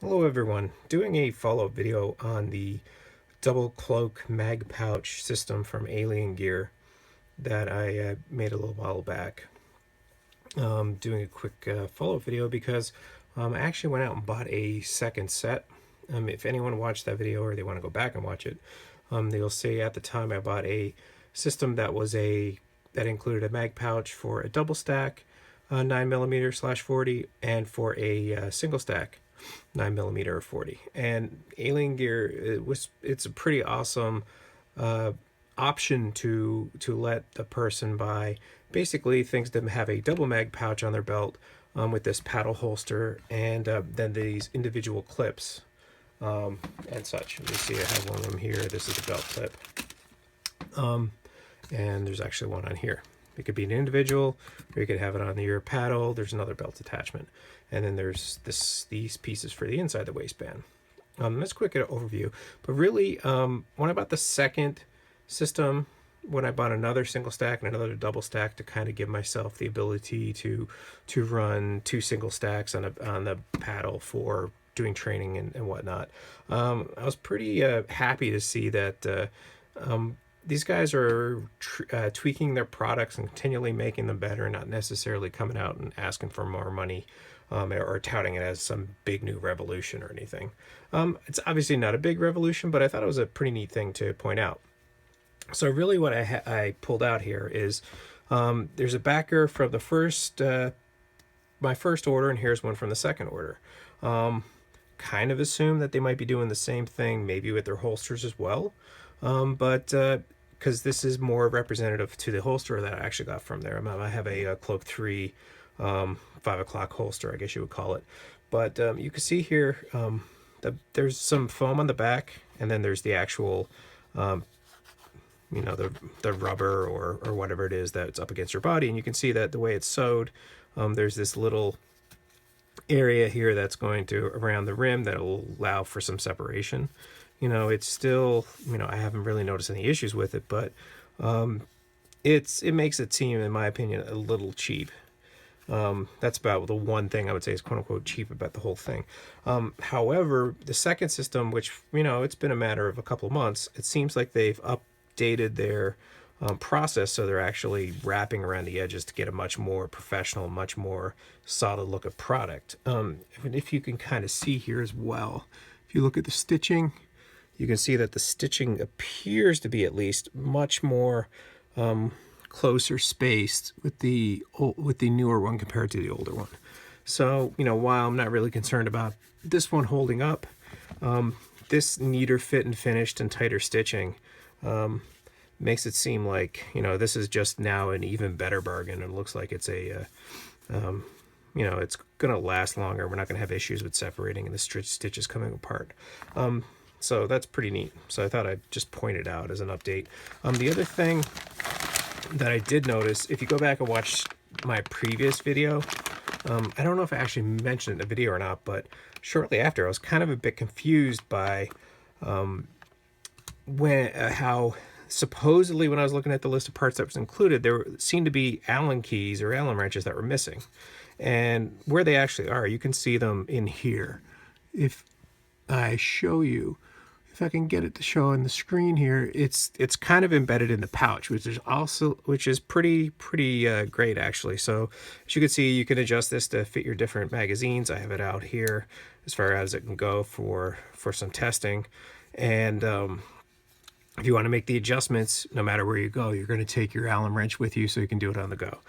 Hello everyone, doing a follow-up video on the double cloak mag pouch system from Aliengear that I made a little while back. Doing a quick follow-up video because I actually went out and bought a second set. If anyone watched that video or they want to go back and watch it, they'll see at the time I bought a system that included a mag pouch for a double stack 9mm/40 and for a single stack 9mm or 40. And Aliengear, it's a pretty awesome option to let the person buy basically things to have a double mag pouch on their belt with this paddle holster and then these individual clips and such. You see I have one of them here. This is the belt clip. And there's actually one on here. It could be an individual, or you could have it on your paddle. There's another belt attachment. And then there's these pieces for the inside the waistband. That's a quick overview. But really, when I bought the second system, when I bought another single stack and another double stack to kind of give myself the ability to run two single stacks on the paddle for doing training and whatnot, I was pretty happy to see that these guys are tweaking their products and continually making them better, not necessarily coming out and asking for more money or touting it as some big new revolution or anything. It's obviously not a big revolution, but I thought it was a pretty neat thing to point out. So really what I pulled out here is there's a backer from the my first order, and here's one from the second order. Kind of assume that they might be doing the same thing, maybe with their holsters as well. But because this is more representative to the holster that I actually got from there. I have a Cloak 3 5 o'clock holster, I guess you would call it. But you can see here there's some foam on the back, and then there's the actual, the rubber or whatever it is that's up against your body. And you can see that the way it's sewed, there's this little area here that's going to around the rim that will allow for some separation. It's still, I haven't really noticed any issues with it, but it makes it seem, in my opinion, a little cheap. That's about the one thing I would say is quote unquote cheap about the whole thing. However, the second system, which, it's been a matter of a couple of months, it seems like they've updated their process, so they're actually wrapping around the edges to get a much more professional, much more solid look of product. If you can kind of see here as well, if you look at the stitching, you can see that the stitching appears to be at least much more closer spaced with the newer one compared to the older one. So, while I'm not really concerned about this one holding up, this neater fit and finished and tighter stitching makes it seem like, this is just now an even better bargain. It looks like it's it's going to last longer. We're not going to have issues with separating and the stitches coming apart. So that's pretty neat. So I thought I'd just point it out as an update. The other thing that I did notice, if you go back and watch my previous video, I don't know if I actually mentioned it in the video or not, but shortly after I was kind of a bit confused by how supposedly when I was looking at the list of parts that was included, there seemed to be Allen keys or Allen wrenches that were missing. And where they actually are, you can see them in here. If I show you, if I can get it to show on the screen here, it's kind of embedded in the pouch, which is pretty great actually. So as you can see, you can adjust this to fit your different magazines. I have it out here as far as it can go for some testing. And if you want to make the adjustments, no matter where you go, you're going to take your Allen wrench with you so you can do it on the go.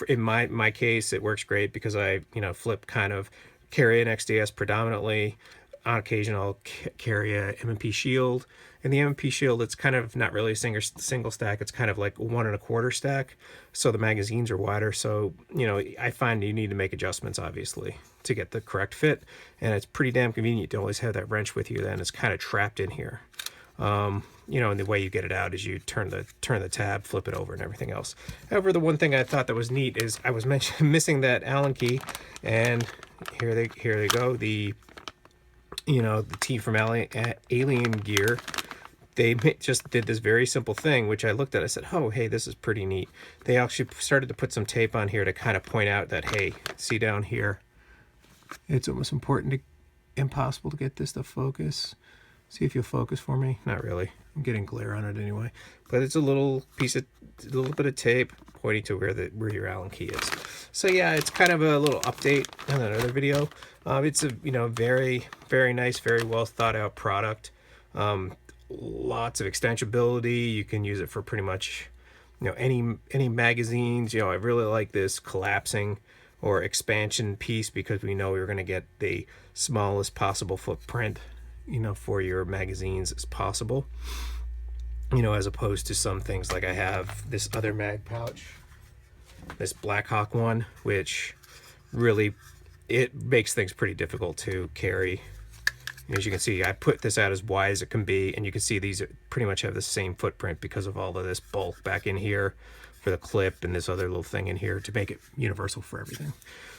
In my case, it works great because I carry an XDS predominantly. On occasion, I'll carry a M&P Shield. And the M&P Shield, it's kind of not really a single stack. It's kind of like 1 1/4 stack. So the magazines are wider. So, I find you need to make adjustments, obviously, to get the correct fit. And it's pretty damn convenient to always have that wrench with you then. It's kind of trapped in here. And the way you get it out is you turn the tab, flip it over, and everything else. However, the one thing I thought that was neat is I was missing that Allen key. And here they go. The team from Aliengear, they just did this very simple thing, which I looked at. I said, oh, hey, this is pretty neat. They actually started to put some tape on here to kind of point out that, hey, see down here, it's almost important to impossible to get this to focus. See if you'll focus for me. Not really. I'm getting glare on it anyway. But it's a little piece of, a little bit of tape pointing to where your Allen key is. So yeah, it's kind of a little update on another video. It's a very, very nice, very well thought out product. Lots of extensibility. You can use it for pretty much any magazines. I really like this collapsing or expansion piece because we know we're going to get the smallest possible footprint for your magazines as possible, as opposed to some things like I have this other mag pouch, this Blackhawk one, which really, it makes things pretty difficult to carry. As you can see, I put this out as wide as it can be, and you can see these pretty much have the same footprint because of all of this bulk back in here for the clip and this other little thing in here to make it universal for everything.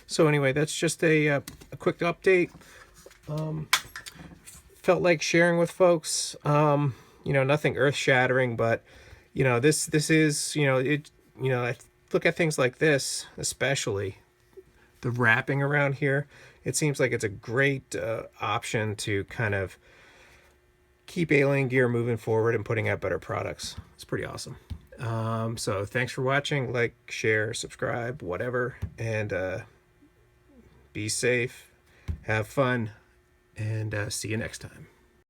So anyway, that's just a quick update. Felt like sharing with folks. Nothing earth-shattering, but this is I look at things like this, especially the wrapping around here. It seems like it's a great option to kind of keep Aliengear moving forward and putting out better products. It's pretty awesome. So thanks for watching. Like, share, subscribe, whatever, and be safe, have fun, and see you next time.